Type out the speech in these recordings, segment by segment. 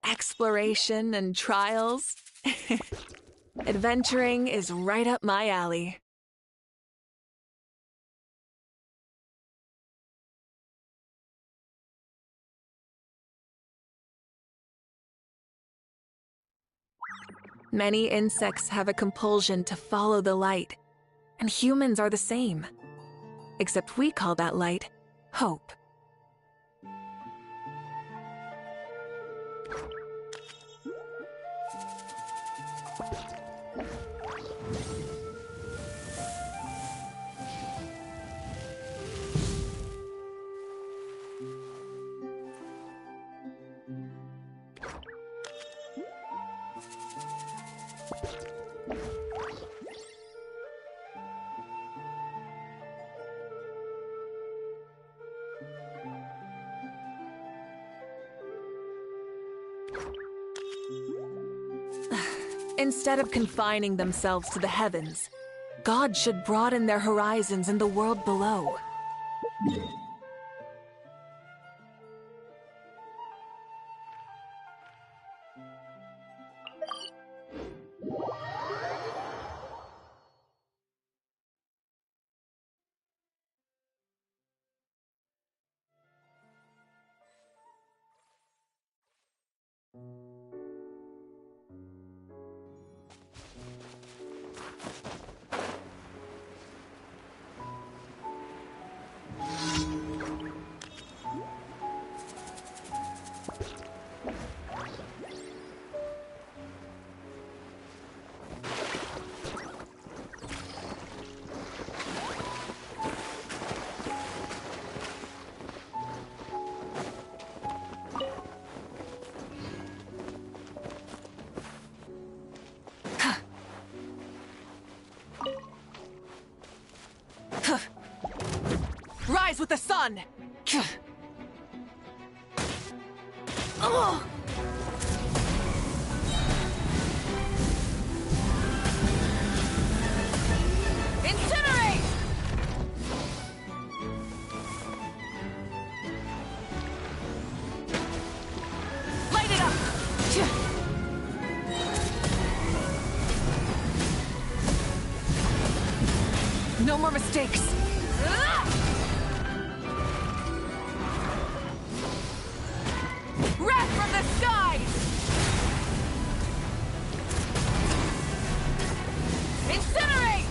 Exploration and trials. Adventuring is right up my alley. Many insects have a compulsion to follow the light, and humans are the same. Except we call that light hope. Instead of confining themselves to the heavens, God should broaden their horizons in the world below. Rise with the sun! Incinerate! Light it up! No more mistakes! Wrath from the skies! Incinerate!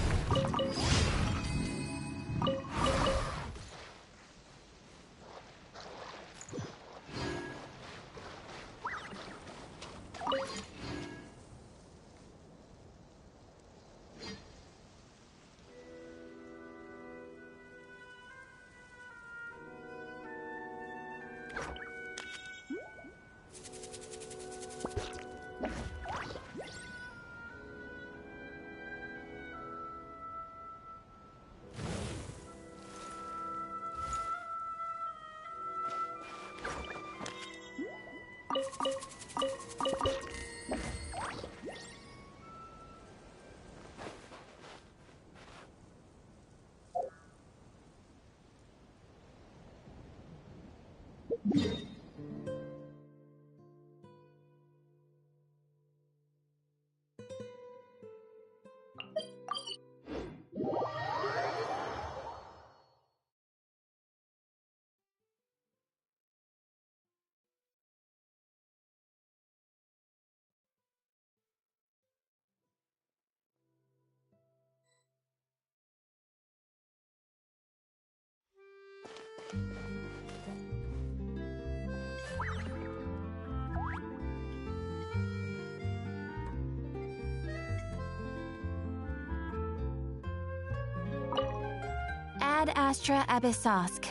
Ad Astra Abyssosk.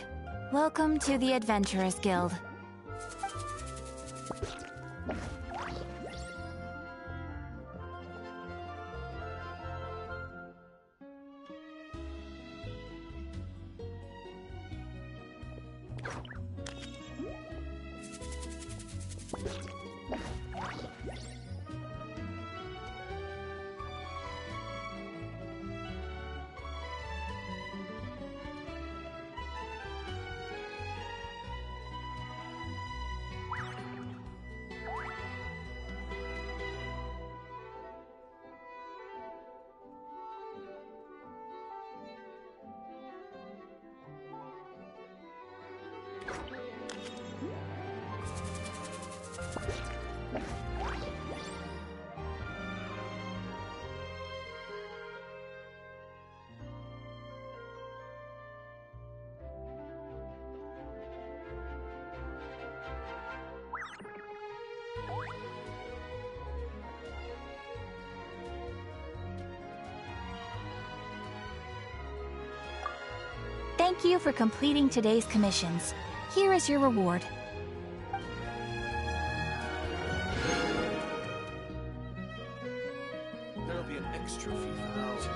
Welcome to the Adventurers Guild. Thank you for completing today's commissions. Here is your reward. There'll be an extra fee for that.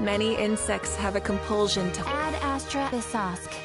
Many insects have a compulsion to Ad Astra Abyssosk.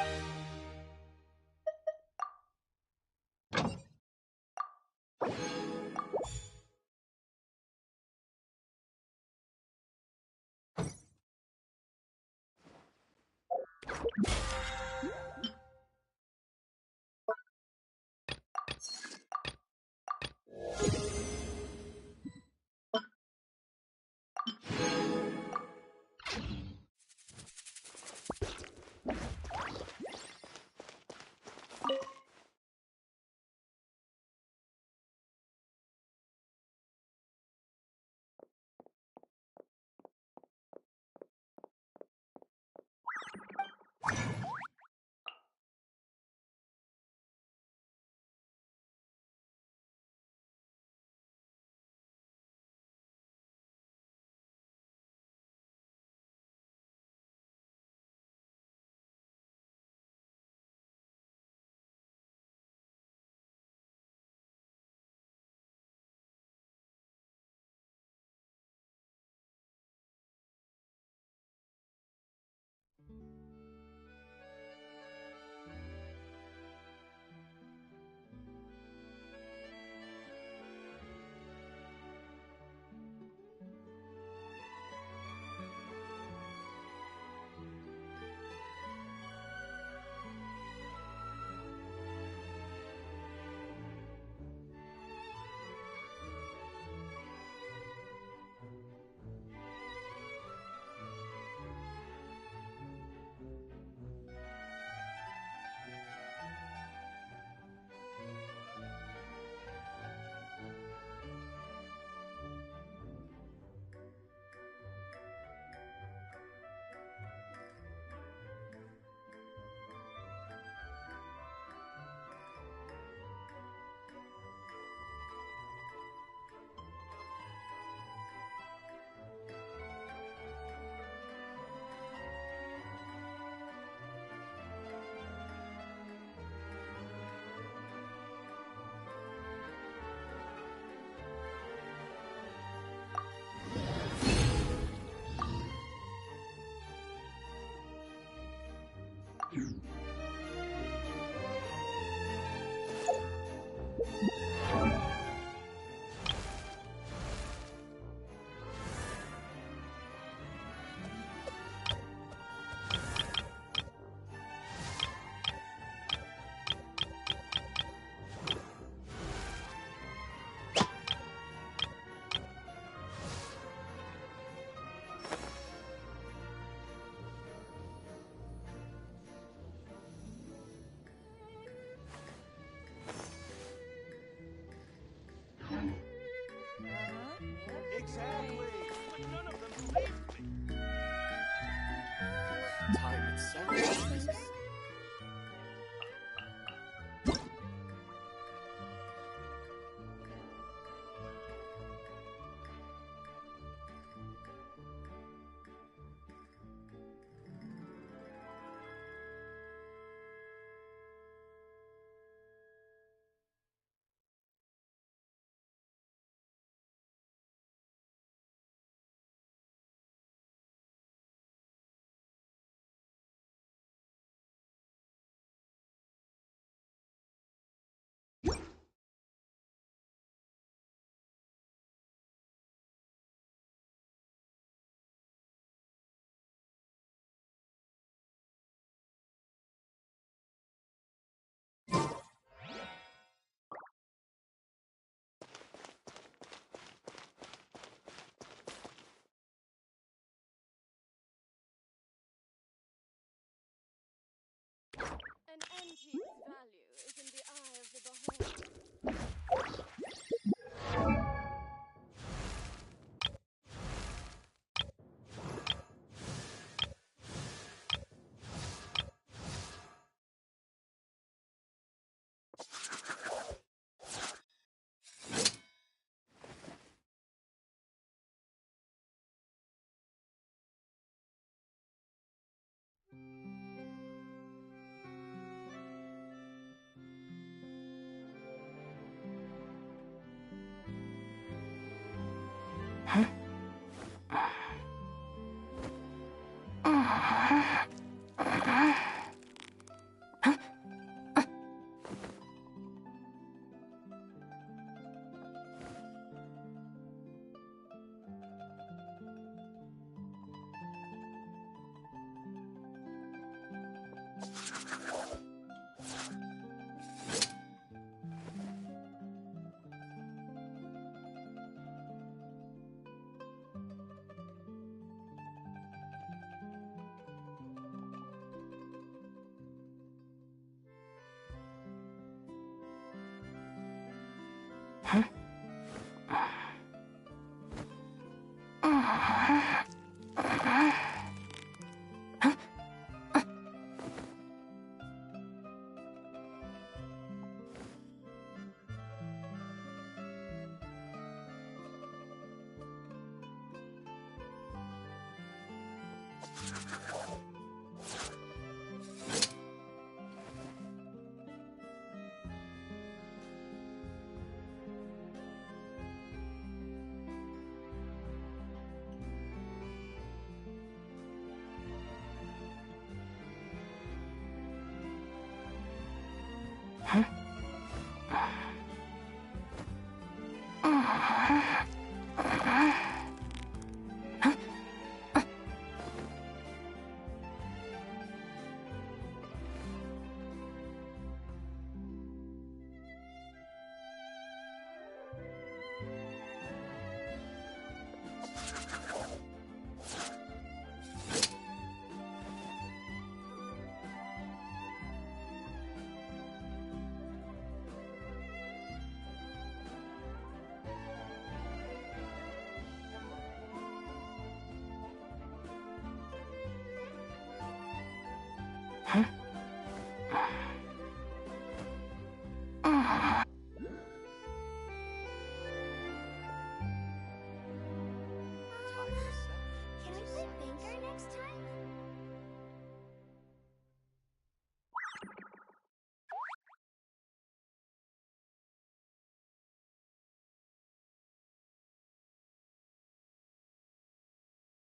Can we play Banker next time?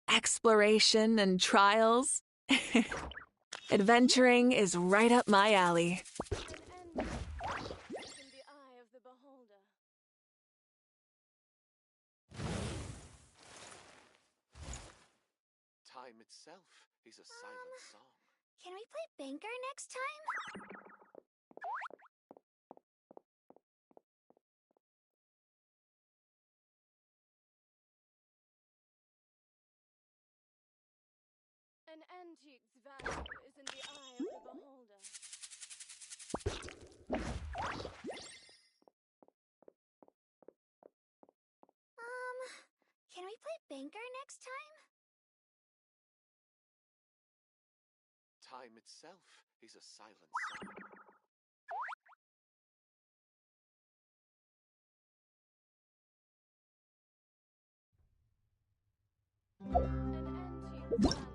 Exploration and trials. Adventuring is right up my alley. An end is in the eye of the beholder. Time itself is a silent song. Can we play Banker next time? An antique's value is in the eye of the beholder. Can we play Banker next time? Time itself is a silent song. An antique's value is in the...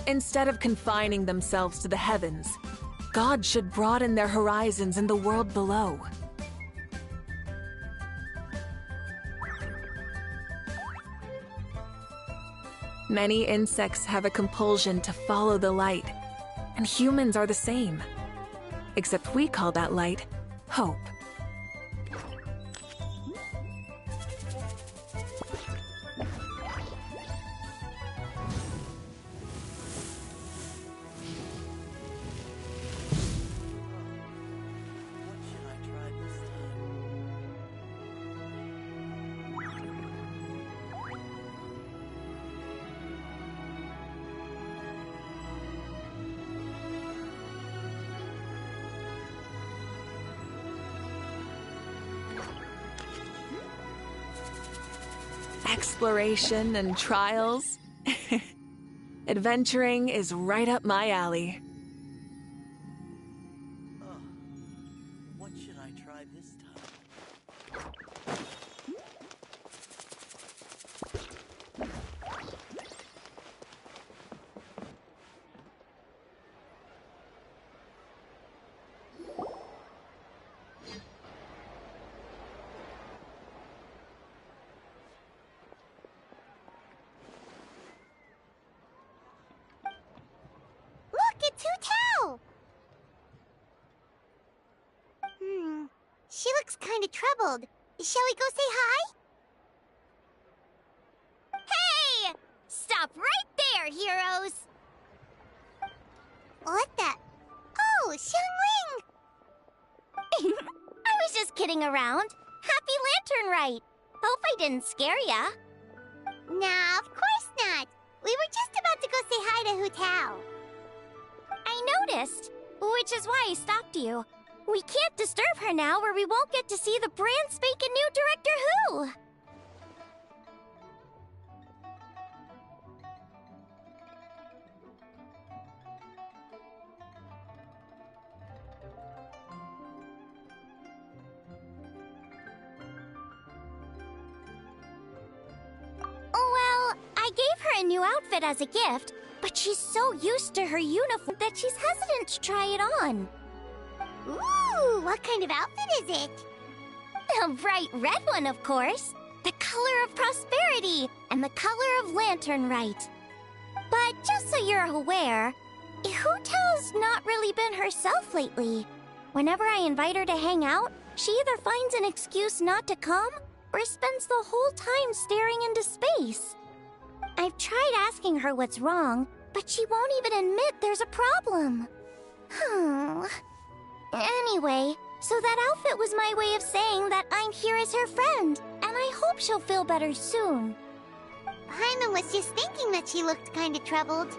Instead of confining themselves to the heavens, God should broaden their horizons in the world below. Many insects have a compulsion to follow the light, and humans are the same. Except we call that light hope. Exploration and trials. Adventuring is right up my alley. What should I try this time? Look, it's Hu Tao! She looks kinda troubled. Shall we go say hi? Hey! Stop right there, heroes! What the? Oh, Xiangling! I was just kidding around. Happy Lantern Rite! Hope I didn't scare ya. Nah, of course not. We were just about to go say hi to Hu Tao. I noticed, which is why I stopped you. We can't disturb her now or we won't get to see the brand spanking new Director Who. Well, I gave her a new outfit as a gift, but she's so used to her uniform that she's hesitant to try it on. Ooh, what kind of outfit is it? A bright red one, of course. The color of prosperity and the color of Lantern Rite. But just so you're aware, Hu Tao's not really been herself lately. Whenever I invite her to hang out, she either finds an excuse not to come or spends the whole time staring into space. I've tried asking her what's wrong, but she won't even admit there's a problem. Anyway, so that outfit was my way of saying that I'm here as her friend, and I hope she'll feel better soon. Paimon was just thinking that she looked kinda troubled.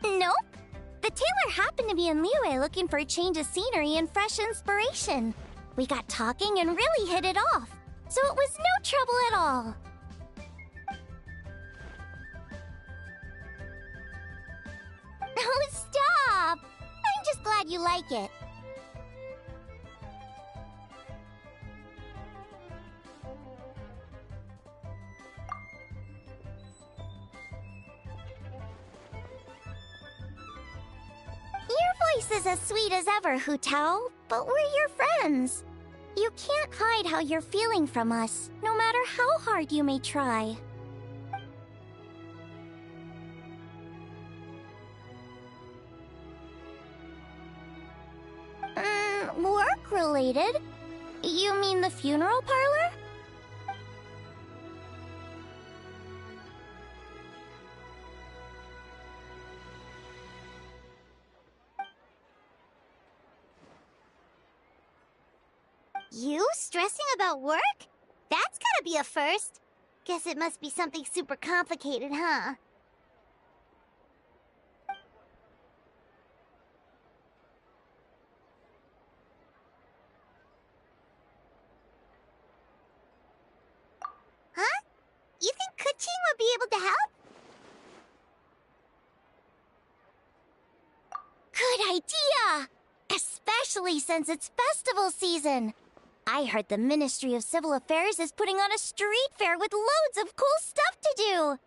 Nope. The tailor happened to be in Liyue looking for a change of scenery and fresh inspiration. We got talking and really hit it off, so it was no trouble at all. Oh, stop! I'm just glad you like it. Your voice is as sweet as ever, Hu Tao, but we're your friends. You can't hide how you're feeling from us, no matter how hard you may try. Work-related? You mean the funeral parlor? You stressing about work? That's gotta be a first. Guess it must be something super complicated, huh? Huh? You think Kuching would be able to help? Good idea! Especially since it's festival season. I heard the Ministry of Civil Affairs is putting on a street fair with loads of cool stuff to do.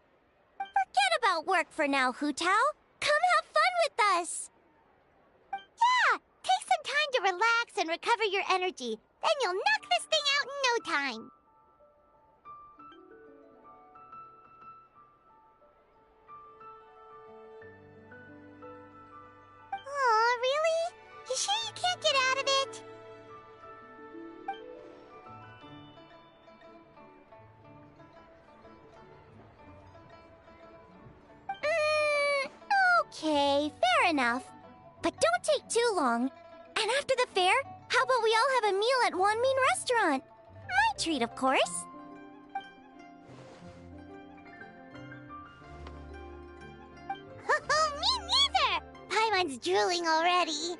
Forget about work for now, Hu Tao. Come have fun with us. Yeah, take some time to relax and recover your energy. Then you'll knock this thing out in no time. Oh, really? You sure you can't get out of it? Okay, fair enough. But don't take too long. And after the fair, how about we all have a meal at Wanmin Restaurant? My treat, of course. Me neither! Paimon's drooling already.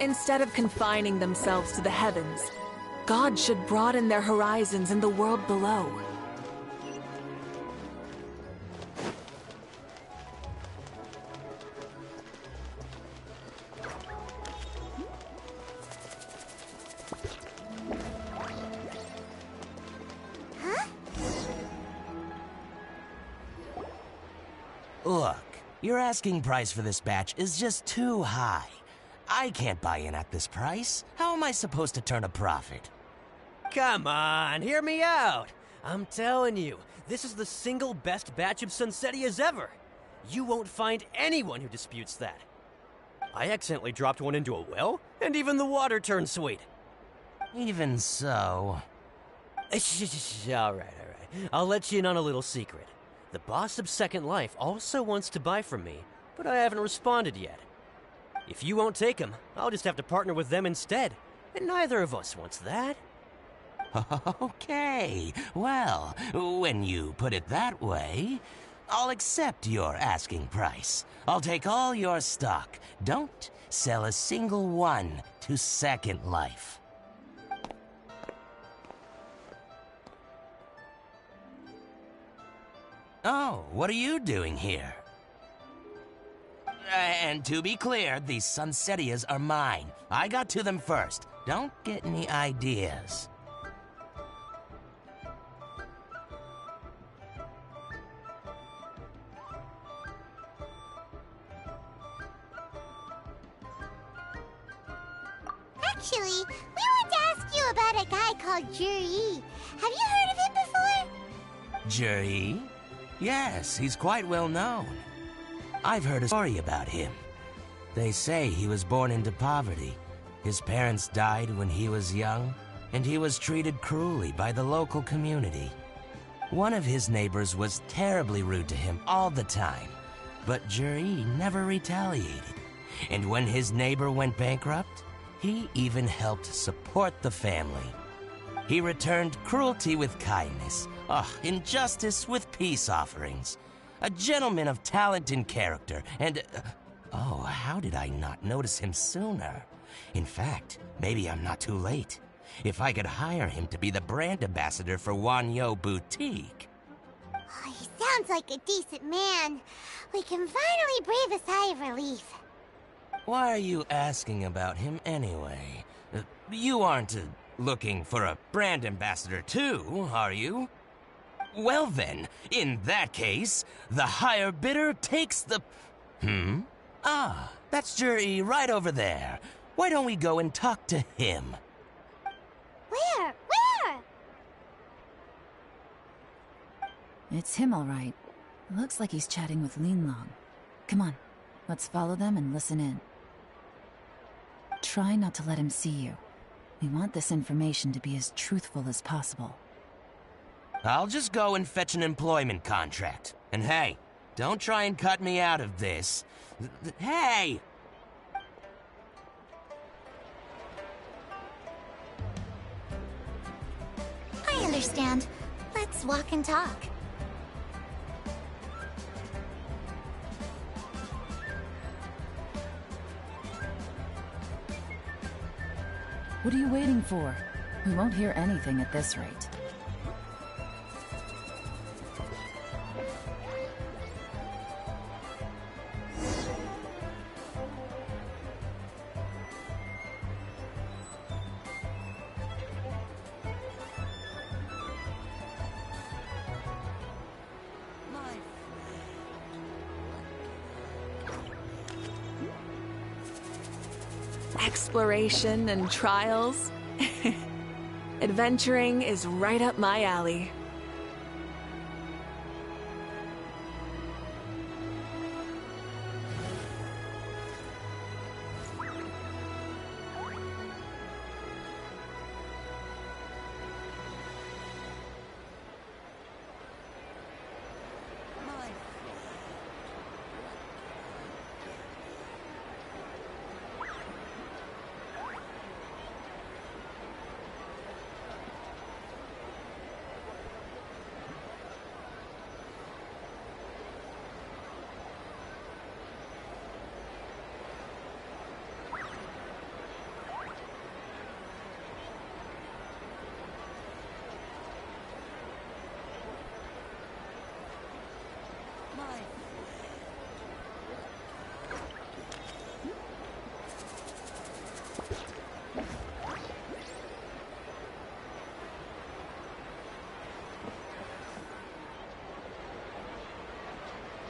Instead of confining themselves to the heavens, God should broaden their horizons in the world below. Look, your asking price for this batch is just too high. I can't buy in at this price. How am I supposed to turn a profit? Come on, hear me out. I'm telling you, this is the single best batch of Sunsetias ever. You won't find anyone who disputes that. I accidentally dropped one into a well, and even the water turned sweet. Even so... All right. I'll let you in on a little secret. The boss of Second Life also wants to buy from me, but I haven't responded yet. If you won't take him, I'll just have to partner with them instead, and neither of us wants that. Okay, well, when you put it that way, I'll accept your asking price. I'll take all your stock. Don't sell a single one to Second Life. Oh, what are you doing here? And to be clear, these Sunsetias are mine. I got to them first. Don't get any ideas. Actually, we want to ask you about a guy called Juri. Have you heard of him before? Juri? Yes, he's quite well known. I've heard a story about him. They say he was born into poverty. His parents died when he was young, and he was treated cruelly by the local community. One of his neighbors was terribly rude to him all the time, but Juri never retaliated. And when his neighbor went bankrupt, he even helped support the family. He returned cruelty with kindness, injustice with peace offerings. A gentleman of talent and character, and... oh, how did I not notice him sooner? In fact, maybe I'm not too late. If I could hire him to be the brand ambassador for Wanyo Boutique. Oh, he sounds like a decent man. We can finally breathe a sigh of relief. Why are you asking about him anyway? You aren't looking for a brand ambassador too, are you? Well then, in that case, the higher bidder takes the... Ah, that's Juri right over there. Why don't we go and talk to him? Where? Where? It's him, all right. Looks like he's chatting with Linlong. Come on, let's follow them and listen in. Try not to let him see you. We want this information to be as truthful as possible. I'll just go and fetch an employment contract. And hey, don't try and cut me out of this. Hey! I understand. Let's walk and talk. What are you waiting for? We won't hear anything at this rate. Exploration and trials. Adventuring is right up my alley.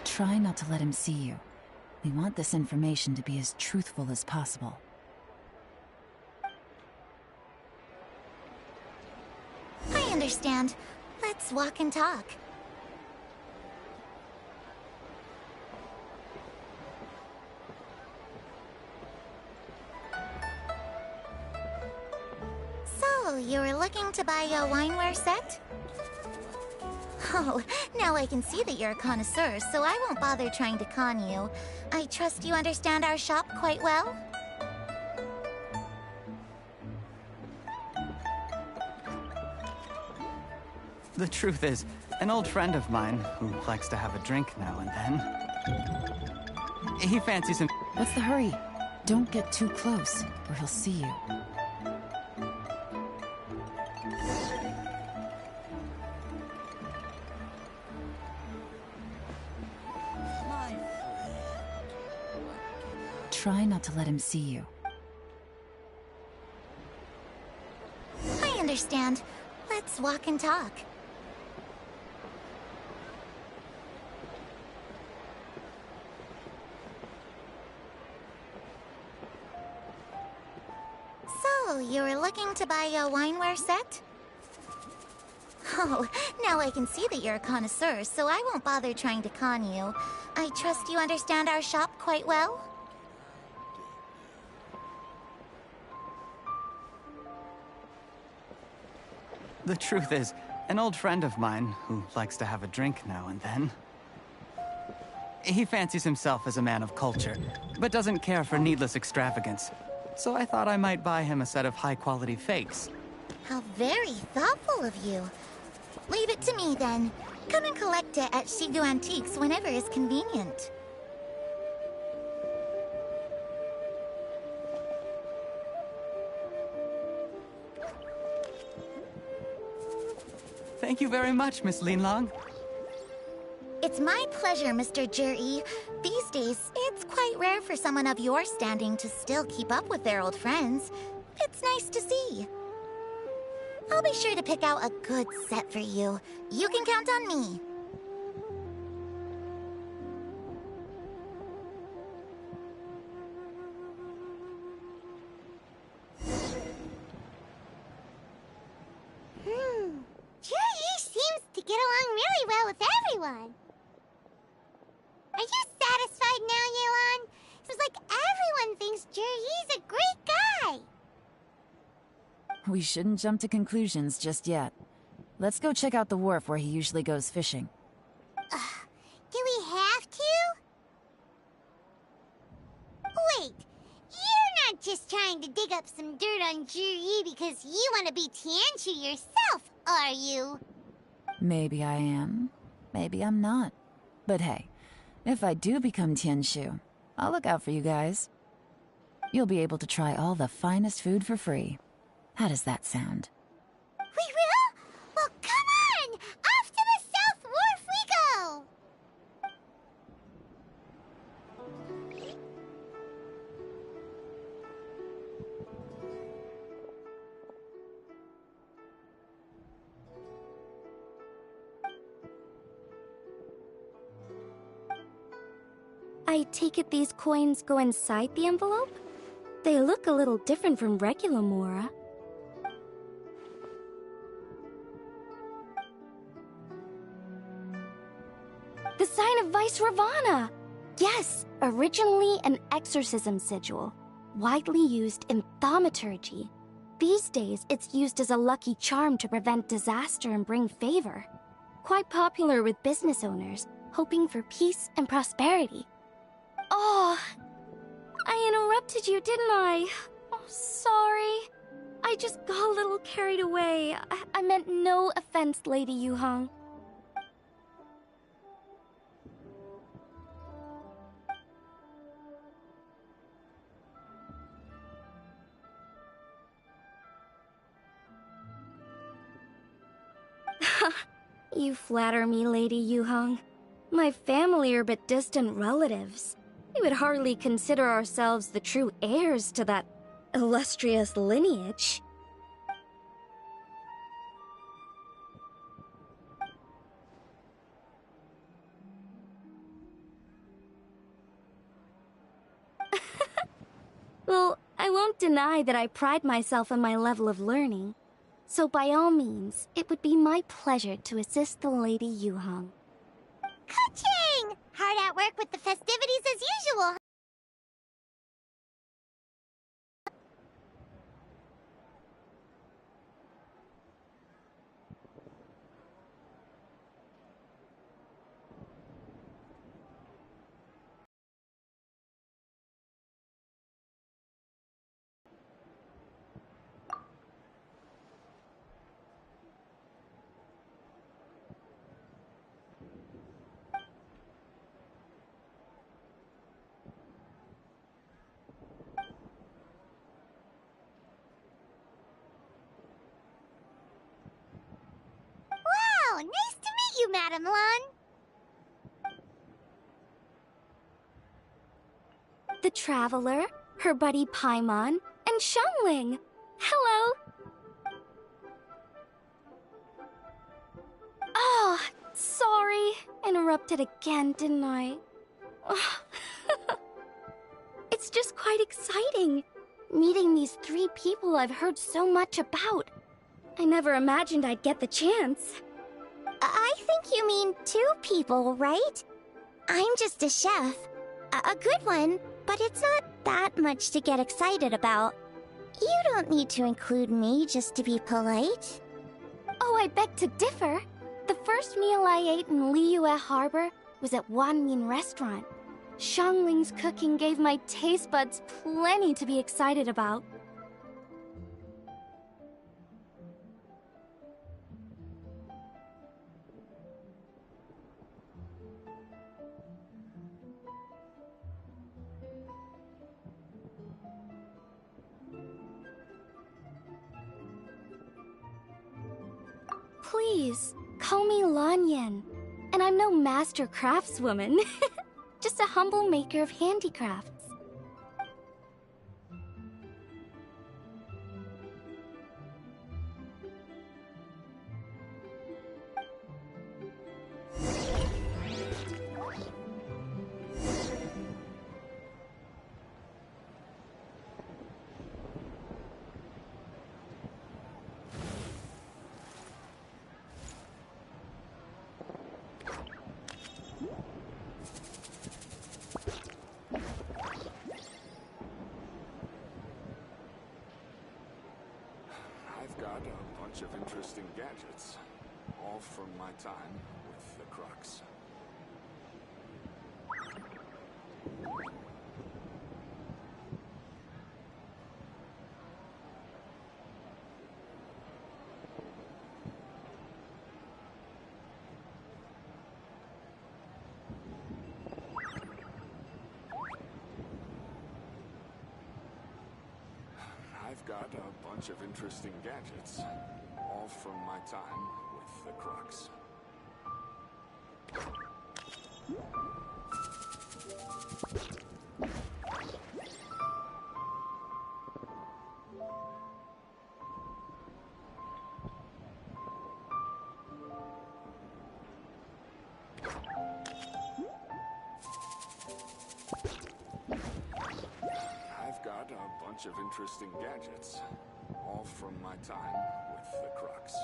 Try not to let him see you. We want this information to be as truthful as possible. I understand. Let's walk and talk. So, you were looking to buy a wineware set? Oh, now I can see that you're a connoisseur, so I won't bother trying to con you. I trust you understand our shop quite well? The truth is, an old friend of mine, who likes to have a drink now and then, he fancies him. What's the hurry? Don't get too close, or he'll see you. Try not to let him see you. I understand. Let's walk and talk. So, you were looking to buy a wineware set? Oh, now I can see that you're a connoisseur, so I won't bother trying to con you. I trust you understand our shop quite well? The truth is, an old friend of mine who likes to have a drink now and then. He fancies himself as a man of culture, but doesn't care for needless extravagance. So I thought I might buy him a set of high-quality fakes. How very thoughtful of you. Leave it to me, then. Come and collect it at Shigu Antiques whenever is convenient. Thank you very much, Miss Linlong. It's my pleasure, Mr. Juri. These days, it's quite rare for someone of your standing to still keep up with their old friends. It's nice to see. I'll be sure to pick out a good set for you. You can count on me. Juri seems to get along really well with everyone. Are you satisfied now, Yuan? Seems like everyone thinks Juri's a great guy. We shouldn't jump to conclusions just yet. Let's go check out the wharf where he usually goes fishing. Do we have to? Wait, you're not just trying to dig up some dirt on Juri because you want to be Tianshu yourself, are you? Maybe I am. Maybe I'm not. But hey, if I do become Tianshu, I'll look out for you guys. You'll be able to try all the finest food for free. How does that sound? We will? Well, come on! Off to the South Wharf we go! I take it these coins go inside the envelope? They look a little different from regular Mora. The sign of Vice Ravana! Yes, originally an exorcism sigil, widely used in thaumaturgy. These days, it's used as a lucky charm to prevent disaster and bring favor. Quite popular with business owners, hoping for peace and prosperity. Oh, I interrupted you, didn't I? Oh, sorry. I just got a little carried away. I meant no offense, Lady Yuhang. You flatter me, Lady Yuhang. My family are but distant relatives. We would hardly consider ourselves the true heirs to that illustrious lineage. Well, I won't deny that I pride myself on my level of learning. So by all means, it would be my pleasure to assist the Lady Yuhang. Ka-ching! Hard at work with the festivities as usual. Wow, nice to meet you, Madam Lun. The Traveler, her buddy Paimon, and Xiangling. Hello! Oh, sorry. Interrupted again, didn't I? It's just quite exciting. meeting these 3 people I've heard so much about. I never imagined I'd get the chance. I think you mean 2 people, right? I'm just a chef. A good one, but it's not that much to get excited about. You don't need to include me just to be polite. Oh, I beg to differ. The first meal I ate in Liyue Harbor was at Wanmin Restaurant. Xiangling's cooking gave my taste buds plenty to be excited about. Please, call me Lanyan. And I'm no master craftswoman. Just a humble maker of handicrafts. I've got a bunch of interesting gadgets, all from my time with the Crux. I've got a bunch of interesting gadgets, all from my time with the Crux. I've got a bunch of interesting gadgets, all from my time with the Crux.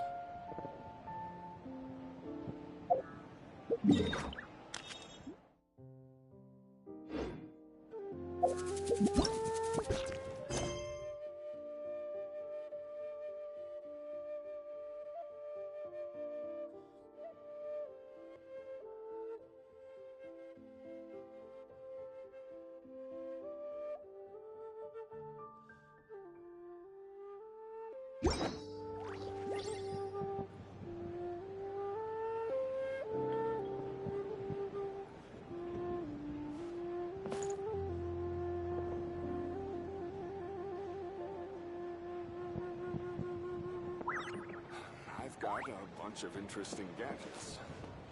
I've got a bunch of interesting gadgets,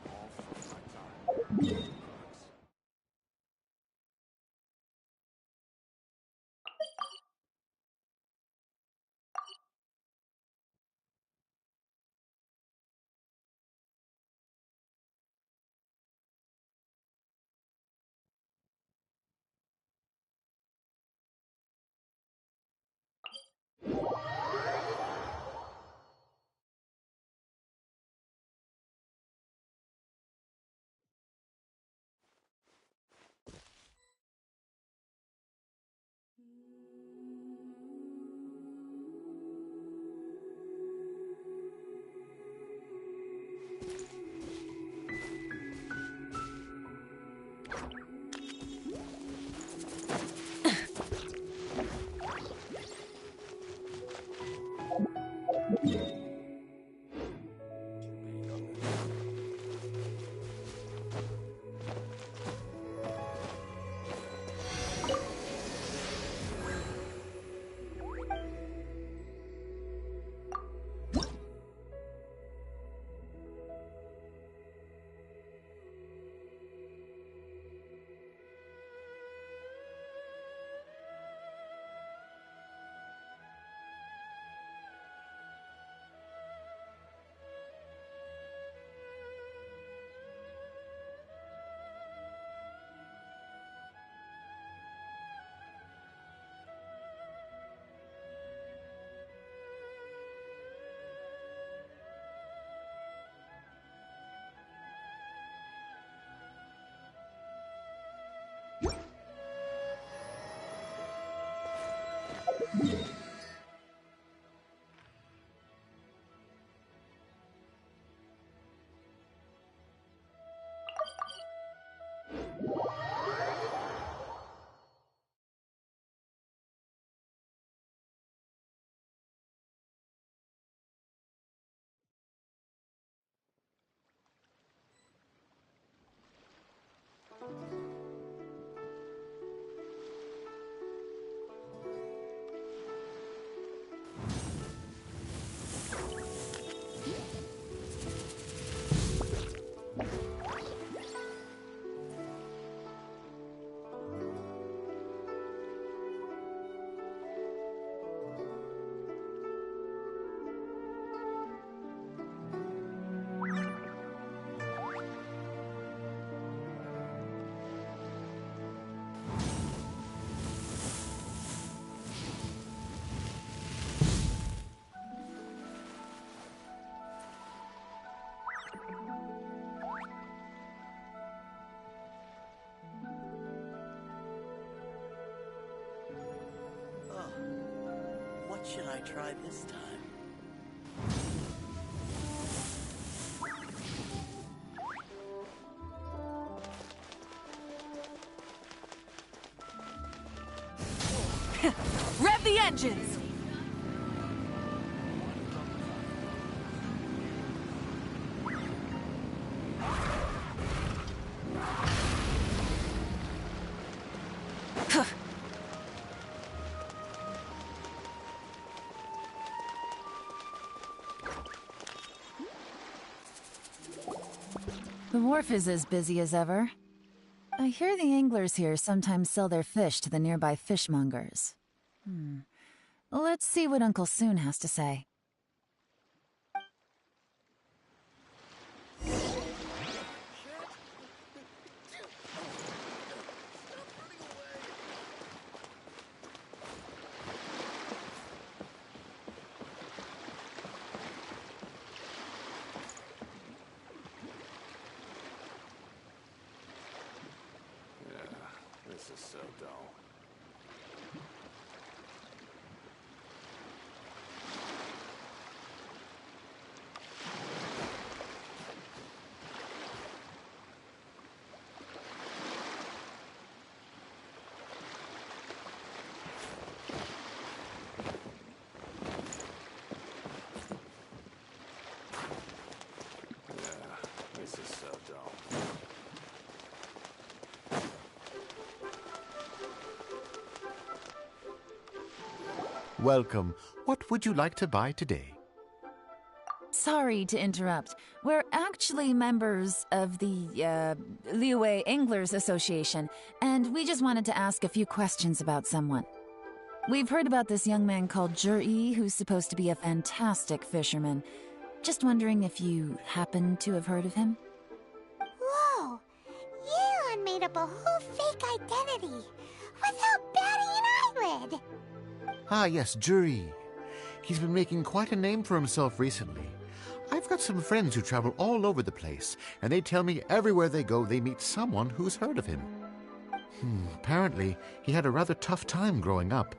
all from my time. What should I try this time? Rev the engines! The wharf is as busy as ever. I hear the anglers here sometimes sell their fish to the nearby fishmongers. Let's see what Uncle Soon has to say. This is so dull. Yeah, this is so dull. Welcome. What would you like to buy today? Sorry to interrupt. We're actually members of the, Liyue Anglers Association, and we just wanted to ask a few questions about someone. We've heard about this young man called Zhi, who's supposed to be a fantastic fisherman. Just wondering if you happen to have heard of him? Whoa! Yeon made up a whole fake identity without batting an eyelid! Ah, yes, Zhi. He's been making quite a name for himself recently. I've got some friends who travel all over the place, and they tell me everywhere they go they meet someone who's heard of him. Apparently, he had a rather tough time growing up.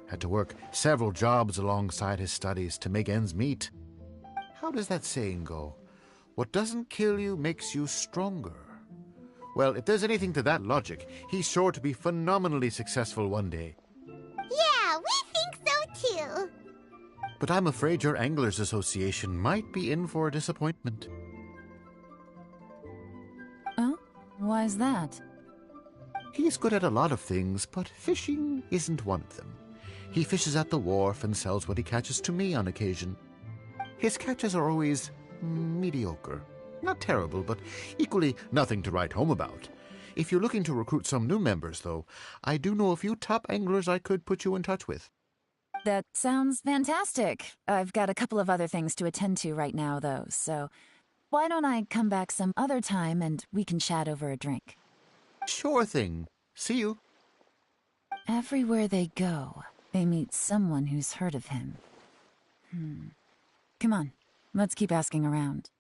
Had to work several jobs alongside his studies to make ends meet. How does that saying go? What doesn't kill you makes you stronger. Well, if there's anything to that logic, he's sure to be phenomenally successful one day. Yeah, we think so too! But I'm afraid your Anglers Association might be in for a disappointment. Oh? Why's that? He's good at a lot of things, but fishing isn't one of them. He fishes at the wharf and sells what he catches to me on occasion. His catches are always mediocre. Not terrible, but equally nothing to write home about. If you're looking to recruit some new members, though, I do know a few top anglers I could put you in touch with. That sounds fantastic. I've got a couple of other things to attend to right now, though, so why don't I come back some other time and we can chat over a drink? Sure thing. See you. Everywhere they go, they meet someone who's heard of him. Come on, let's keep asking around.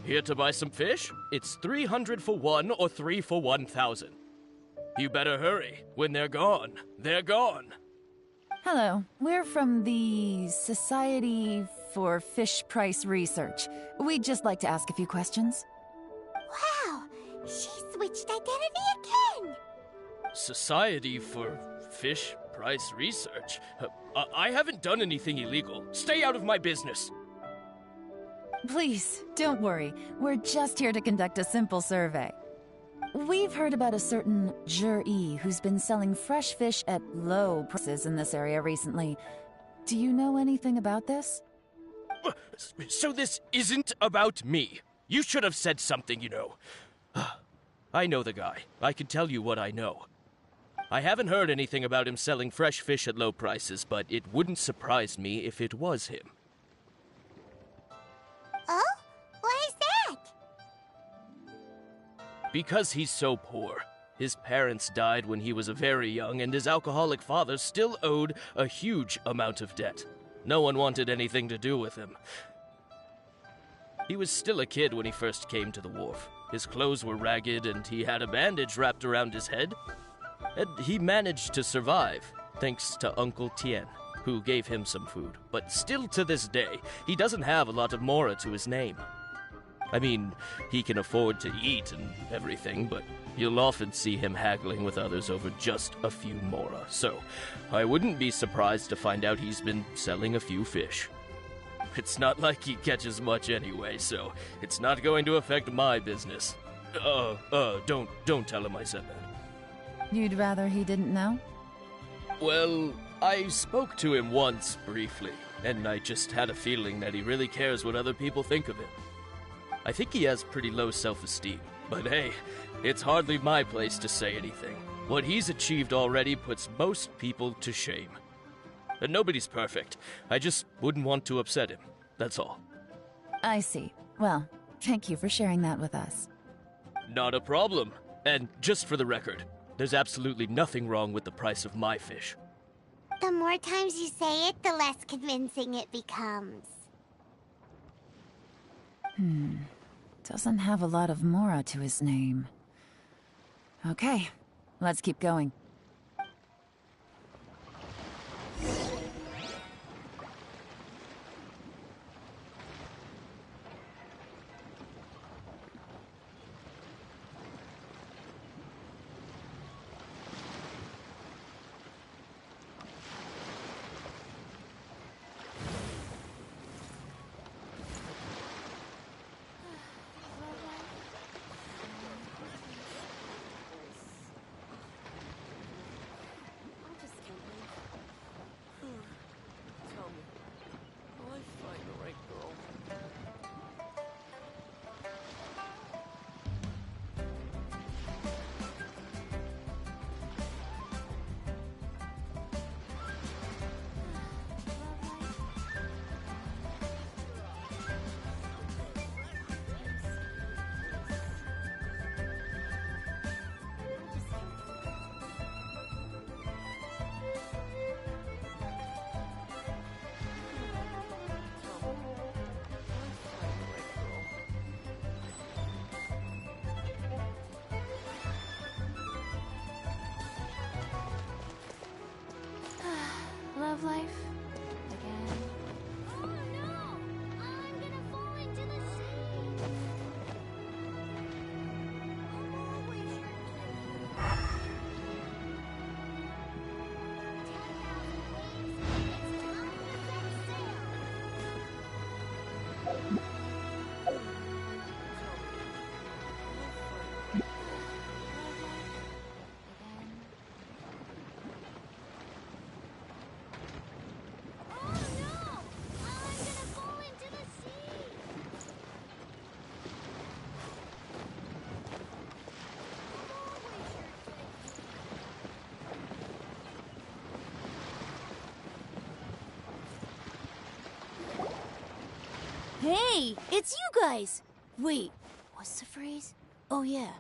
Here to buy some fish? It's 300 for one or 3 for 1,000. You better hurry. When they're gone, they're gone. Hello, we're from the Society for Fish Price Research. We'd just like to ask a few questions. Wow, she switched identity again! Society for Fish Price Research? I haven't done anything illegal. Stay out of my business. Please, don't worry. We're just here to conduct a simple survey. We've heard about a certain Jur-E who's been selling fresh fish at low prices in this area recently. Do you know anything about this? So this isn't about me. You should have said something, you know. I know the guy. I can tell you what I know. I haven't heard anything about him selling fresh fish at low prices, but it wouldn't surprise me if it was him. Oh? Why is that? Because he's so poor. His parents died when he was very young, and his alcoholic father still owed a huge amount of debt. No one wanted anything to do with him. He was still a kid when he first came to the wharf. His clothes were ragged, and he had a bandage wrapped around his head. And he managed to survive, thanks to Uncle Tien, who gave him some food. But still to this day, he doesn't have a lot of mora to his name. I mean, he can afford to eat and everything, but you'll often see him haggling with others over just a few mora. So, I wouldn't be surprised to find out he's been selling a few fish. It's not like he catches much anyway, so it's not going to affect my business. Don't tell him I said that. You'd rather he didn't know? Well, I spoke to him once, briefly, and I just had a feeling that he really cares what other people think of him. I think he has pretty low self-esteem, but hey, it's hardly my place to say anything. What he's achieved already puts most people to shame. And nobody's perfect. I just wouldn't want to upset him, that's all. I see. Well, thank you for sharing that with us. Not a problem. And just for the record, there's absolutely nothing wrong with the price of my fish. The more times you say it, the less convincing it becomes. Doesn't have a lot of mora to his name. Okay, let's keep going. Love life. Again. Oh no! I'm gonna fall into the sea! I'm always your type. 10,000 waves, it's time to set sail! Hey, it's you guys! Wait, what's the phrase? Oh yeah,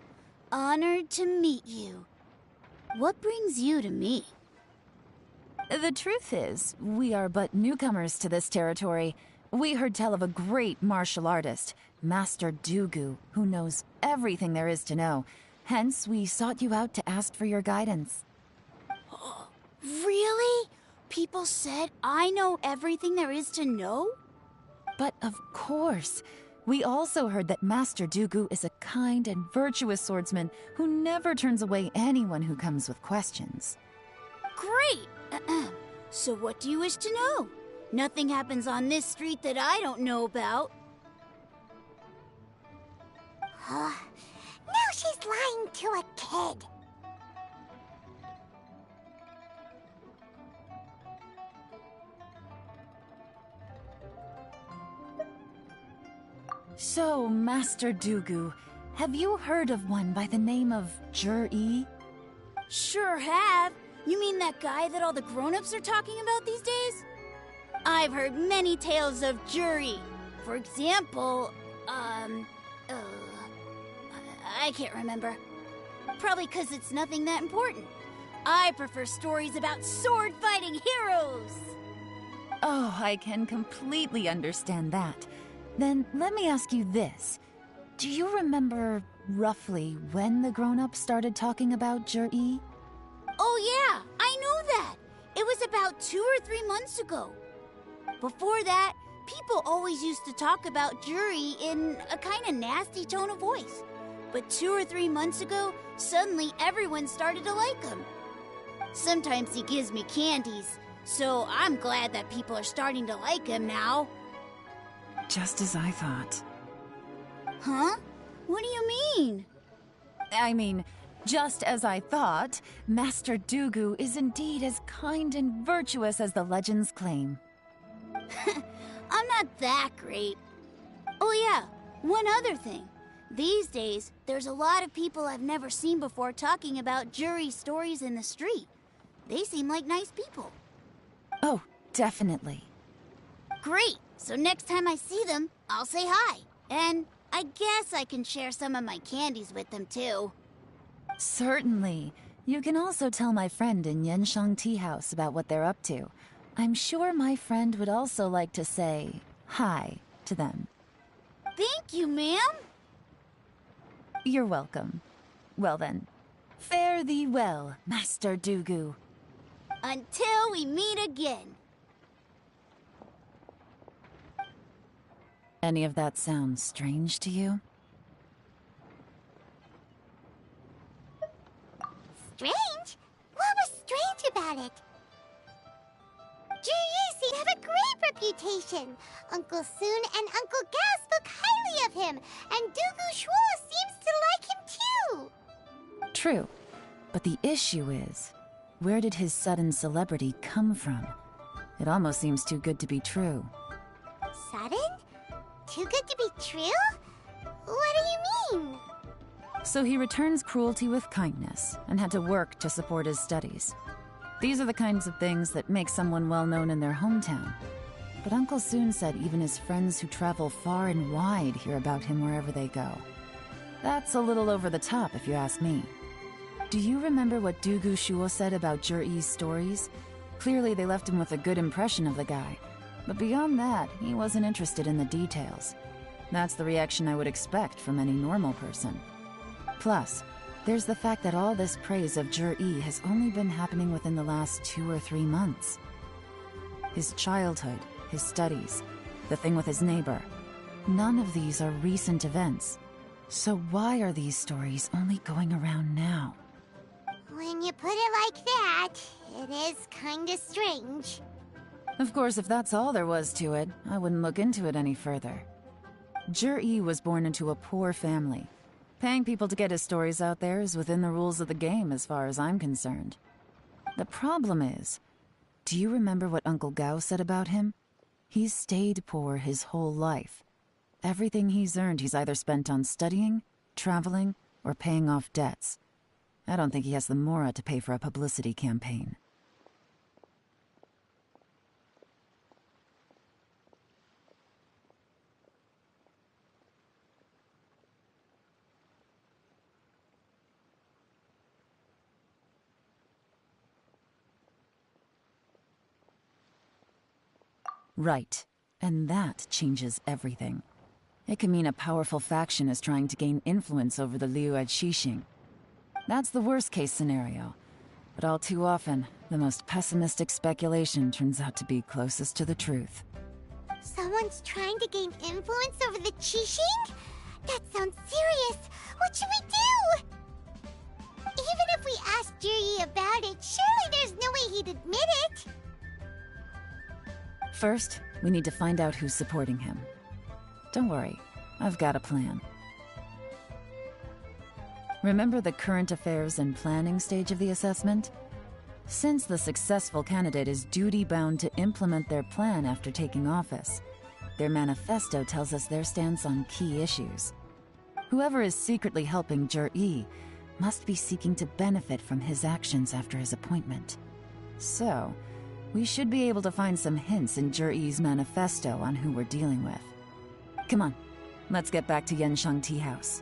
honored to meet you. What brings you to me? The truth is, we are but newcomers to this territory. We heard tell of a great martial artist, Master Dugu, who knows everything there is to know. Hence, we sought you out to ask for your guidance. Really? People said I know everything there is to know? But of course. We also heard that Master Dugu is a kind and virtuous swordsman who never turns away anyone who comes with questions. Great! So what do you wish to know? Nothing happens on this street that I don't know about. Now she's lying to a kid. So, Master Dugu, have you heard of one by the name of Jur-E? Sure have. You mean that guy that all the grown-ups are talking about these days? I've heard many tales of Juri. For example, I can't remember. Probably because it's nothing that important. I prefer stories about sword-fighting heroes. Oh, I can completely understand that. Then let me ask you this. Do you remember roughly when the grown-ups started talking about Jur-E? Oh yeah, I know that. It was about 2 or 3 months ago. Before that, people always used to talk about Juri in a kind of nasty tone of voice. But 2 or 3 months ago, suddenly everyone started to like him. Sometimes he gives me candies, so I'm glad that people are starting to like him now. Just as I thought. Huh? What do you mean? I mean, just as I thought, Master Dugu is indeed as kind and virtuous as the legends claim. I'm not that great. Oh yeah, one other thing. These days, there's a lot of people I've never seen before talking about Juri stories in the street. They seem like nice people. Oh, definitely. Great! So next time I see them, I'll say hi. And I guess I can share some of my candies with them too. Certainly. You can also tell my friend in Yenshang Tea House about what they're up to. I'm sure my friend would also like to say hi to them. Thank you, ma'am. You're welcome. Well then, fare thee well, Master Dugu. Until we meet again. Any of that sound strange to you? Strange? What was strange about it? Juri seems to have a great reputation. Uncle Soon and Uncle Gao spoke highly of him, and Dugu Shuo seems to like him too. True. But the issue is, where did his sudden celebrity come from? It almost seems too good to be true. Sudden? Too good to be true? What do you mean? So he returns cruelty with kindness, and had to work to support his studies. These are the kinds of things that make someone well known in their hometown. But Uncle Soon said even his friends who travel far and wide hear about him wherever they go. That's a little over the top, if you ask me. Do you remember what Dugu Shuo said about Jur-E's stories? Clearly they left him with a good impression of the guy. But beyond that, he wasn't interested in the details. That's the reaction I would expect from any normal person. Plus, there's the fact that all this praise of Jur-E has only been happening within the last 2 or 3 months. His childhood, his studies, the thing with his neighbor. None of these are recent events. So why are these stories only going around now? When you put it like that, it is kinda strange. Of course, if that's all there was to it, I wouldn't look into it any further. Jur-E was born into a poor family. Paying people to get his stories out there is within the rules of the game as far as I'm concerned. The problem is, do you remember what Uncle Gao said about him? He's stayed poor his whole life. Everything he's earned he's either spent on studying, traveling, or paying off debts. I don't think he has the mora to pay for a publicity campaign. Right. And that changes everything. It can mean a powerful faction is trying to gain influence over the Liu at Xixing. That's the worst-case scenario. But all too often, the most pessimistic speculation turns out to be closest to the truth. Someone's trying to gain influence over the Qixing? That sounds serious. What should we do? Even if we asked Jiri about it, surely there's no way he'd admit it. First, we need to find out who's supporting him. Don't worry, I've got a plan. Remember the current affairs and planning stage of the assessment? Since the successful candidate is duty-bound to implement their plan after taking office, their manifesto tells us their stance on key issues. Whoever is secretly helping Jir-Yi must be seeking to benefit from his actions after his appointment. So, we should be able to find some hints in Jir-Yi's manifesto on who we're dealing with. Come on, let's get back to Yanshang Tea House.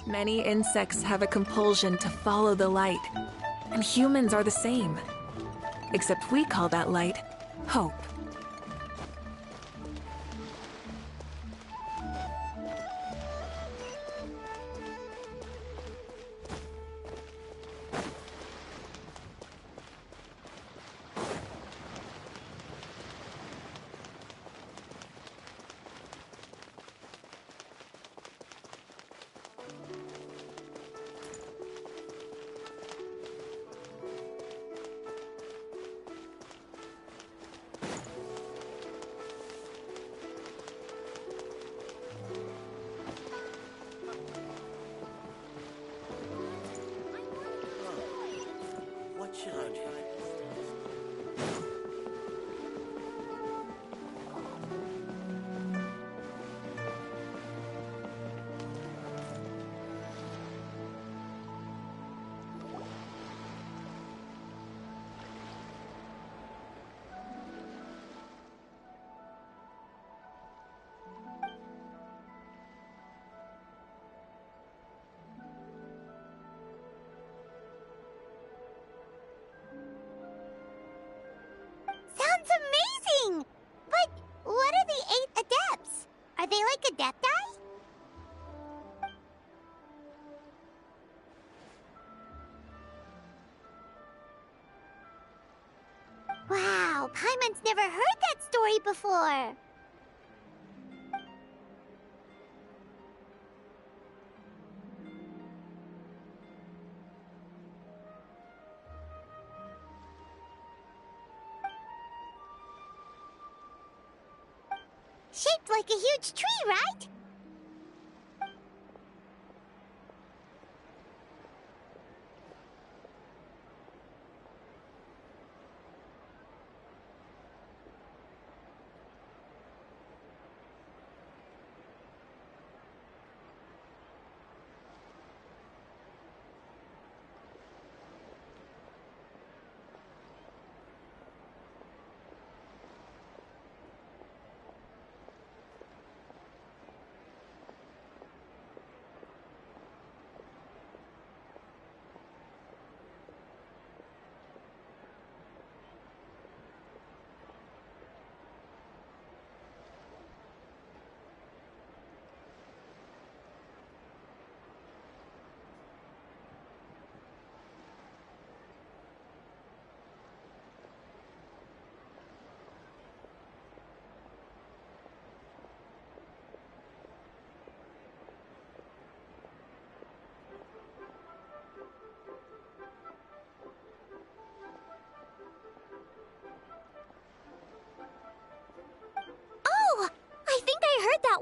Many insects have a compulsion to follow the light, and humans are the same. Except we call that light hope. What should I try this time? Sounds amazing! But what are the 8 adepts? Are they like adepti? Wow, Paimon's never heard that story before. Shaped like a huge tree, right?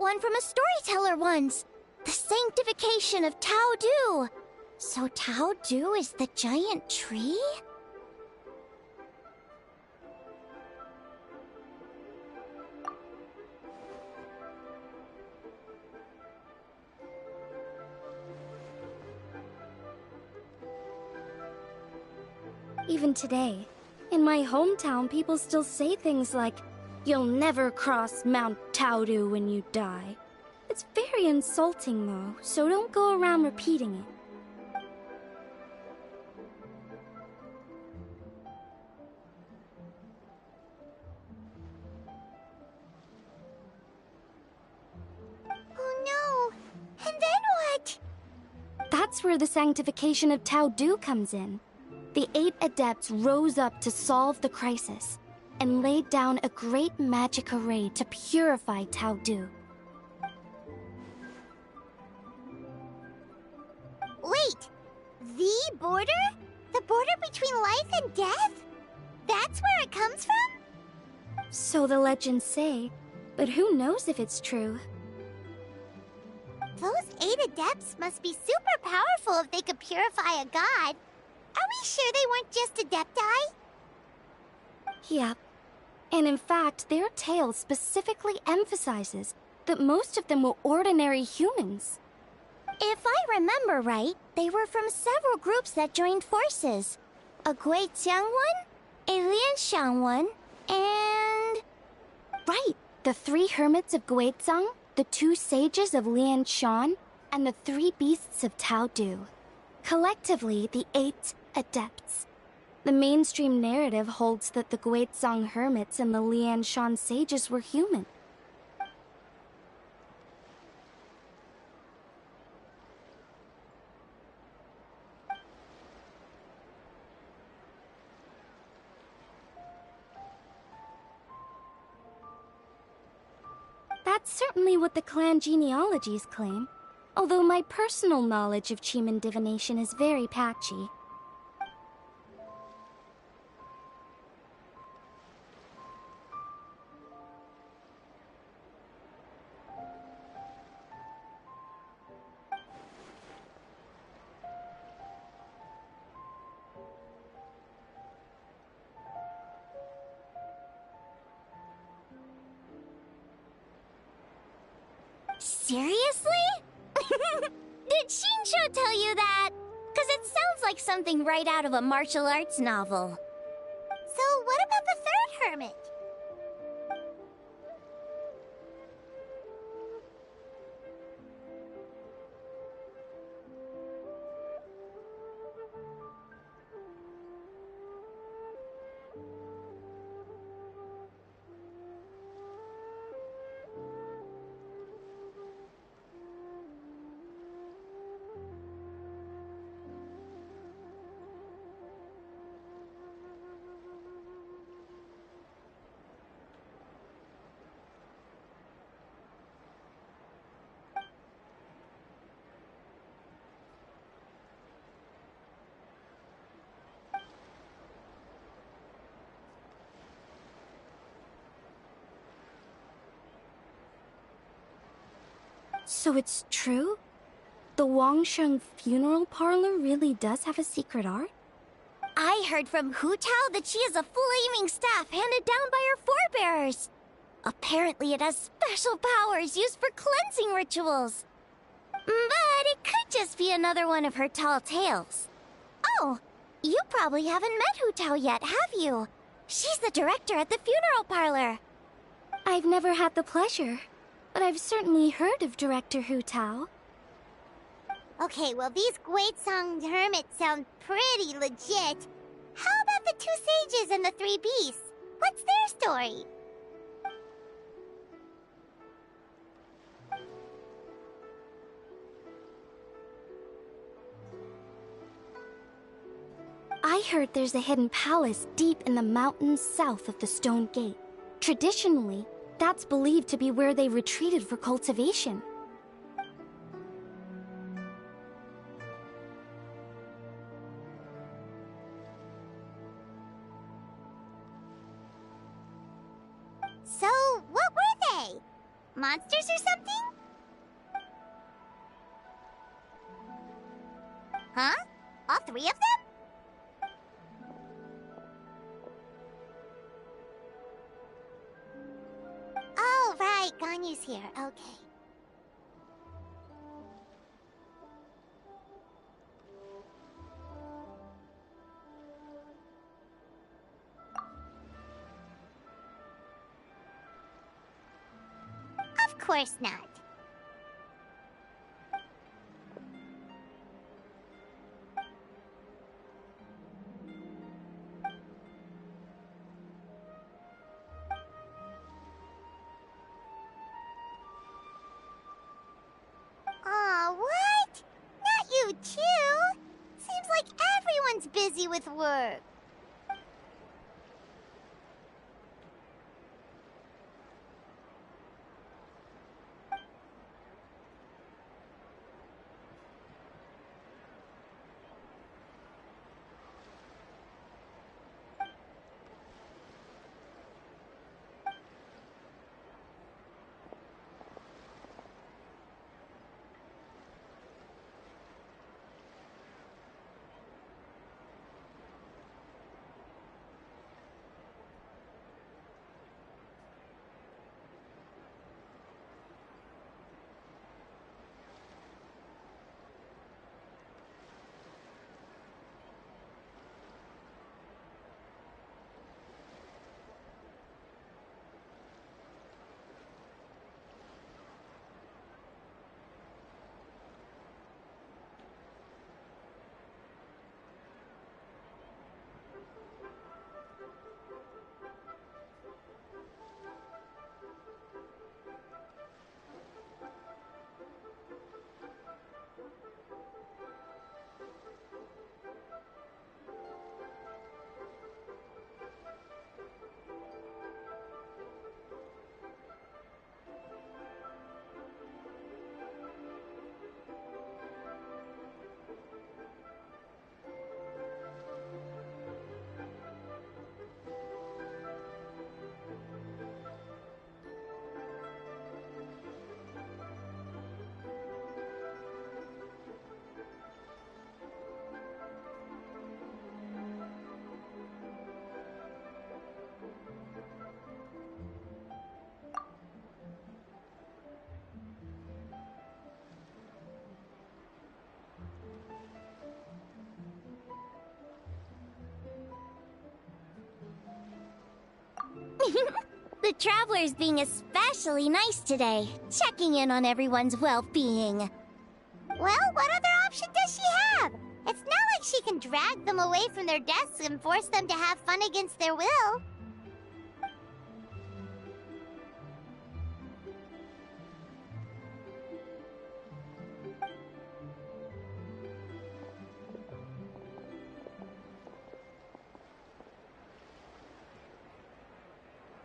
one from a storyteller once. The sanctification of Tao Du. So Tao Du is the giant tree? Even today, in my hometown, people still say things like, "You'll never cross Mount Taodu when you die." It's very insulting, though, so don't go around repeating it. Oh no! And then what? That's where the sanctification of Taodu comes in. The 8 adepts rose up to solve the crisis and laid down a great magic array to purify Taodu. Wait! The border? The border between life and death? That's where it comes from? So the legends say, but who knows if it's true? Those 8 adepts must be super powerful if they could purify a god. Are we sure they weren't just adepti? Yep. And in fact, their tale specifically emphasizes that most of them were ordinary humans. If I remember right, they were from several groups that joined forces. A Guiqiang one, a Lianshan one, and... Right, the 3 hermits of Guizang, the 2 sages of Lianshan, and the 3 beasts of Taodu. Collectively, the 8 adepts. The mainstream narrative holds that the Guizang hermits and the Lianshan sages were human. That's certainly what the clan genealogies claim, although my personal knowledge of Chiman divination is very patchy. Seriously? Did Shinsho tell you that? Because it sounds like something right out of a martial arts novel. So what about the 3rd hermit? So it's true? The Wangsheng funeral parlor really does have a secret art? I heard from Hu Tao that she has a flaming staff handed down by her forebears. Apparently it has special powers used for cleansing rituals. But it could just be another one of her tall tales. Oh, you probably haven't met Hu Tao yet, have you? She's the director at the funeral parlor. I've never had the pleasure, but I've certainly heard of Director Hu Tao. Okay, well these Guizang hermits sound pretty legit. How about the 2 sages and the 3 beasts? What's their story? I heard there's a hidden palace deep in the mountains south of the Stone Gate. Traditionally, that's believed to be where they retreated for cultivation. So, what were they? Monsters or something? Huh? All three of them? Oh, right. Ganyu's here. Okay. Of course not. Aw, what? Not you too? Seems like everyone's busy with work. The Traveler's being especially nice today, checking in on everyone's well-being. Well, what other option does she have? It's not like she can drag them away from their desks and force them to have fun against their will.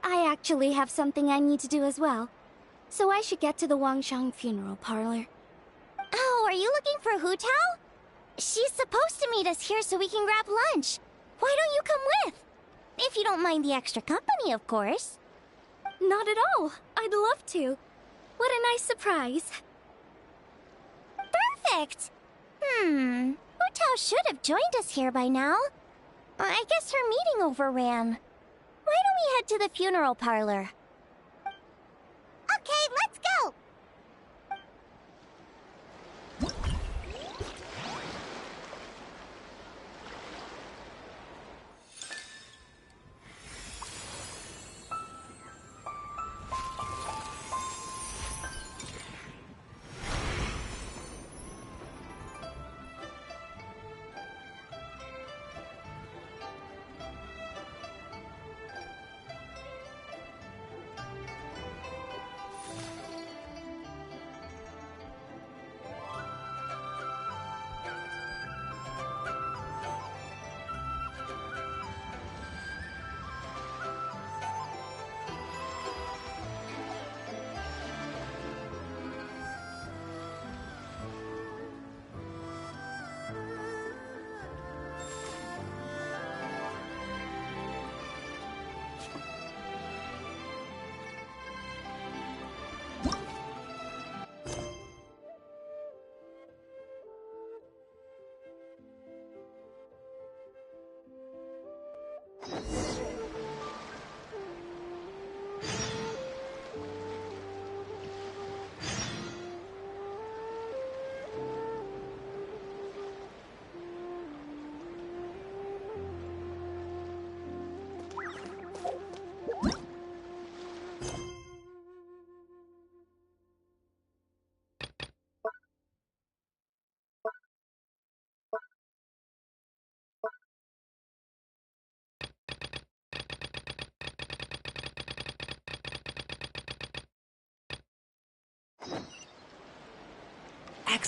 I actually have something I need to do as well. So I should get to the Wangshang funeral parlor. Oh, are you looking for Hu Tao? She's supposed to meet us here so we can grab lunch. Why don't you come with? If you don't mind the extra company, of course. Not at all. I'd love to. What a nice surprise. Perfect! Hu Tao should have joined us here by now. I guess her meeting overran. Why don't we head to the funeral parlor? Okay, let's go!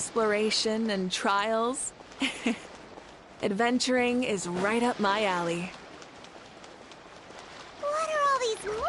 exploration and trials. Adventuring is right up my alley. What are all these more of?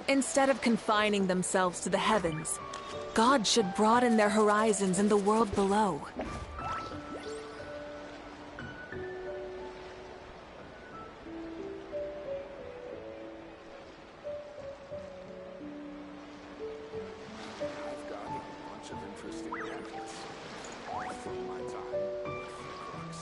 Instead of confining themselves to the heavens, God should broaden their horizons in the world below. I've got a bunch of interesting gadgets, all from my time with the crooks.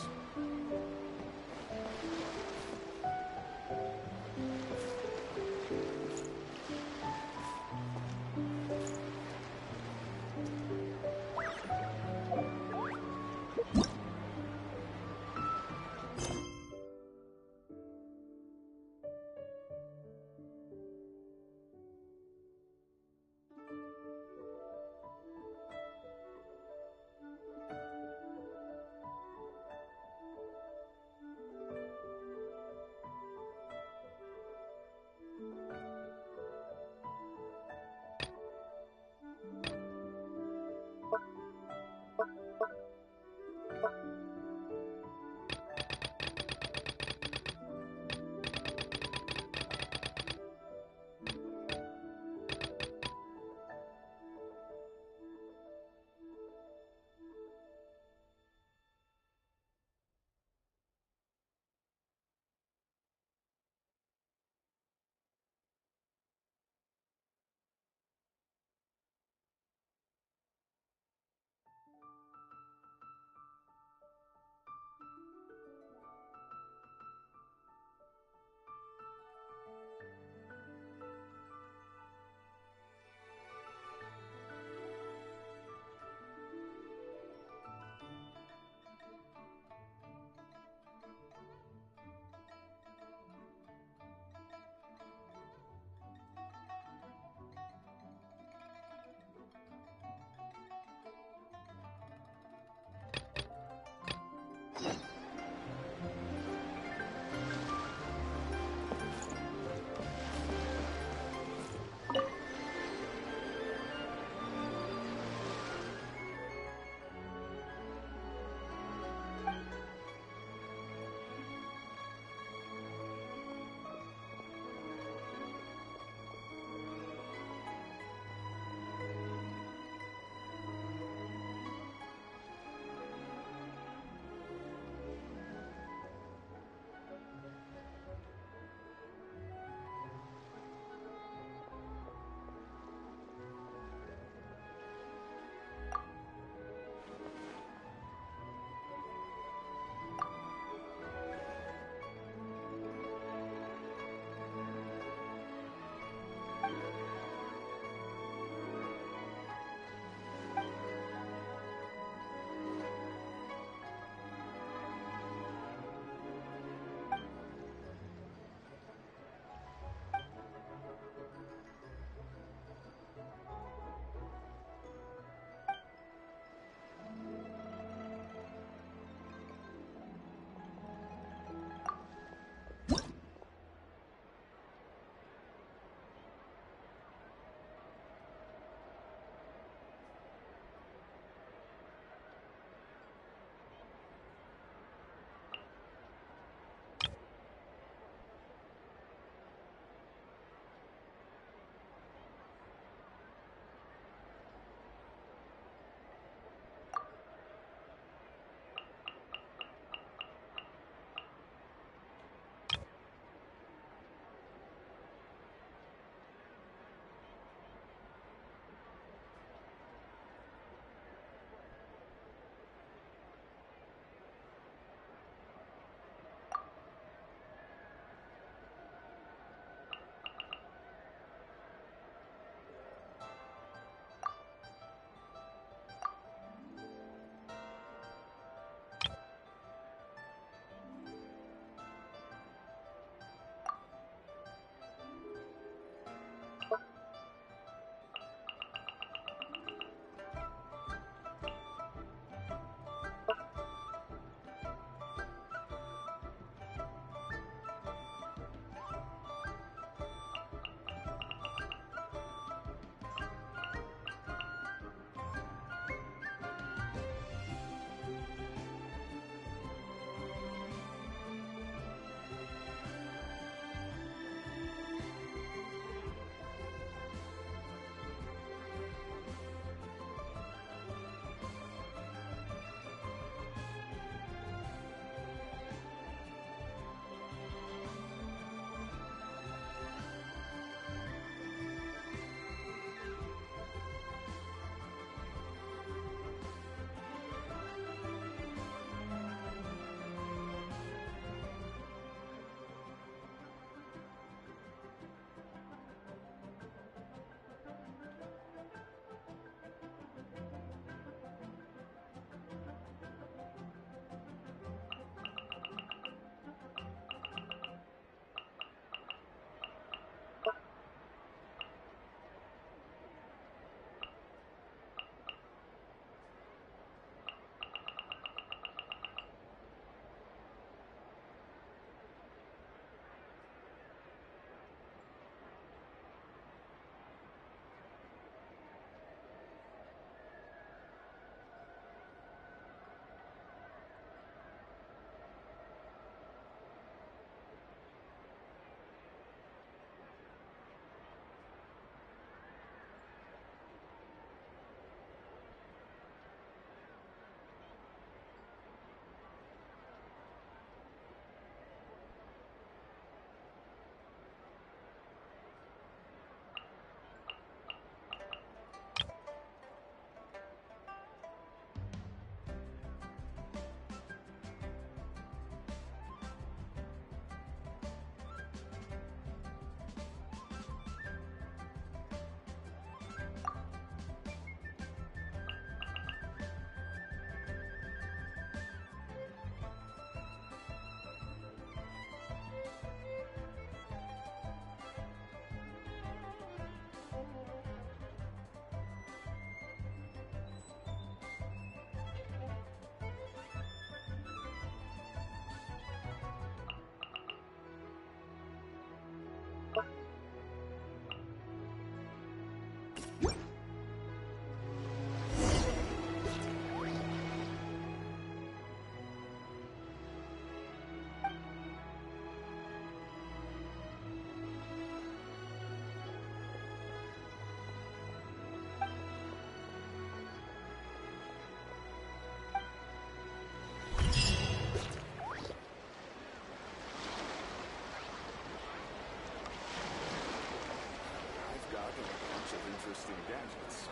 interesting gadgets,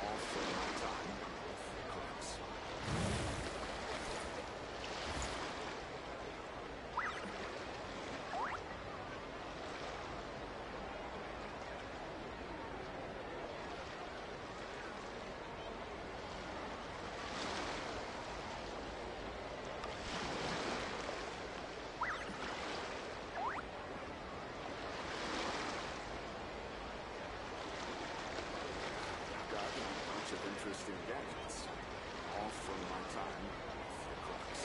all from my time with cooks. Interesting gadgets, all from my time with the cooks.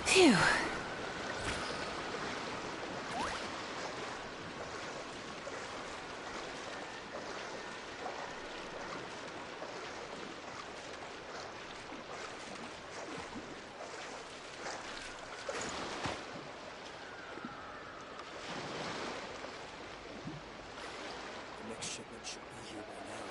Phew. The next shipment should be here by now.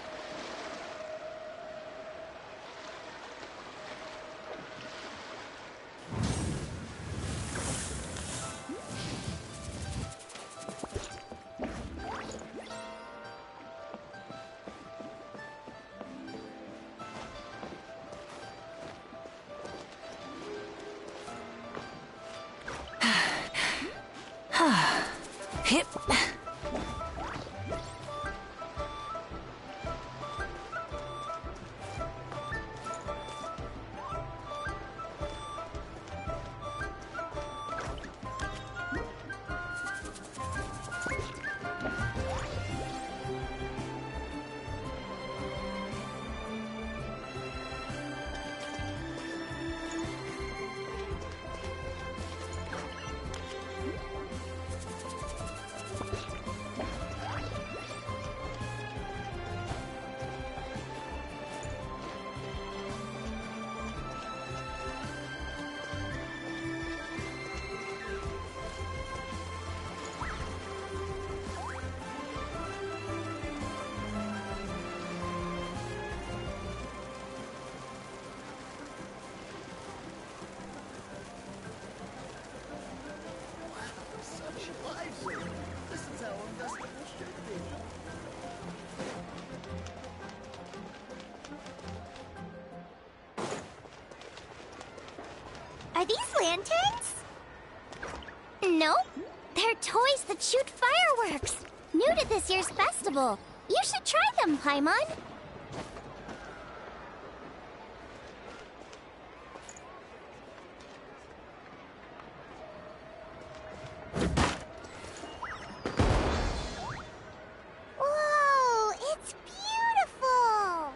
Hip. Are these lanterns? Nope. They're toys that shoot fireworks. New to this year's festival. You should try them, Paimon. Whoa, it's beautiful!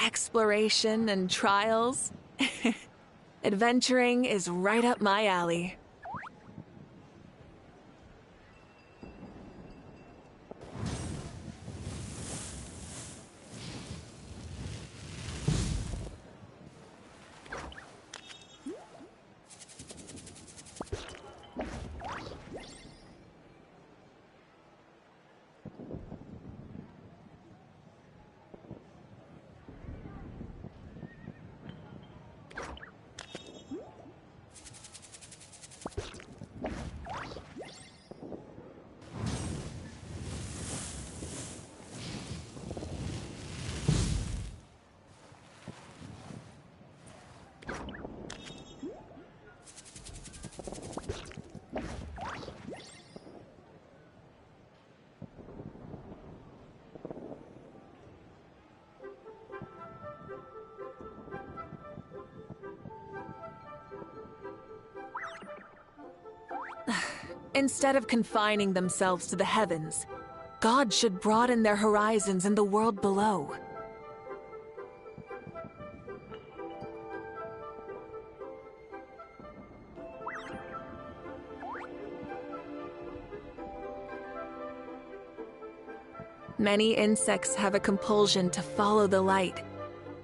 exploration and trials. Adventuring is right up my alley. Instead of confining themselves to the heavens, God should broaden their horizons in the world below. Many insects have a compulsion to follow the light,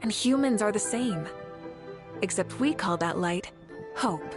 and humans are the same. Except we call that light hope.